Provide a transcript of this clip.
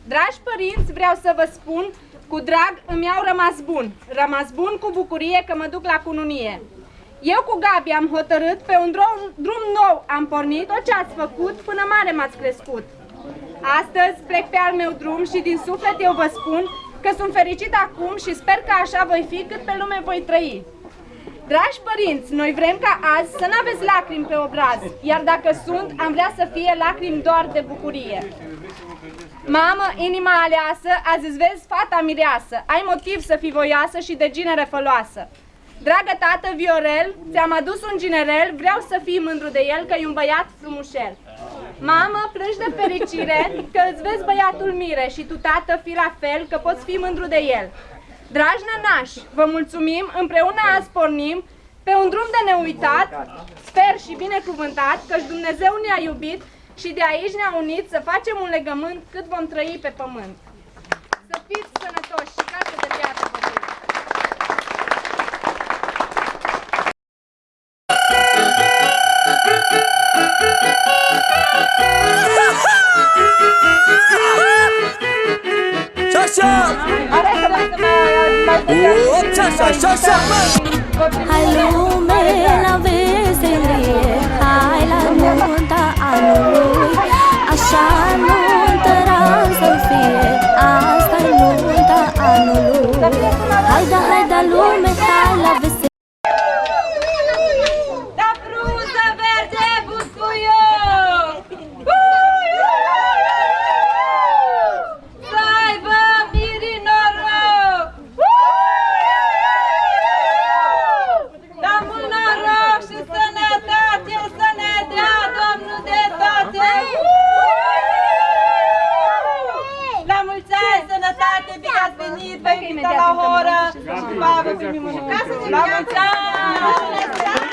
Dragi părinți, vreau să vă spun, cu drag îmi au rămas bun cu bucurie că mă duc la cununie. Eu cu Gabi am hotărât, pe un drum nou am pornit, tot ce ați făcut, până mare m-ați crescut. Astăzi plec pe al meu drum și din suflet eu vă spun că sunt fericit acum și sper că așa voi fi cât pe lume voi trăi. Dragi părinți, noi vrem ca azi să n-aveți lacrimi pe obraz, iar dacă sunt, am vrea să fie lacrimi doar de bucurie. Mamă, inima aleasă, azi îți vezi fata mireasă, ai motiv să fii voioasă și de ginere făloasă. Dragă tată Viorel, ți-am adus un ginerel, vreau să fii mândru de el, că e un băiat frumușel. Mamă, plângi de fericire, că îți vezi băiatul mire și tu, tată, fii la fel, că poți fi mândru de el. Dragi nănași, vă mulțumim, împreună azi pornim pe un drum de neuitat, sper și binecuvântat, căci Dumnezeu ne-a iubit și de aici ne-a unit să facem un legământ cât vom trăi pe pământ. Să fiți sănătoși și casă de viață, copii! Hai lume la veselie, hai la nunta anului, așa nuntă rar să fie, asta-i nunta anului. Hai da lume, hai la veselie. Da frunză verde buscuiu! Să aibă mirii noroc! Da mult noroc și sănătate, să ne dea Domnul de toate! La mulți ani, sănătate, bine ați venit, vă invităm la horă și bavă primul. La mulți ani!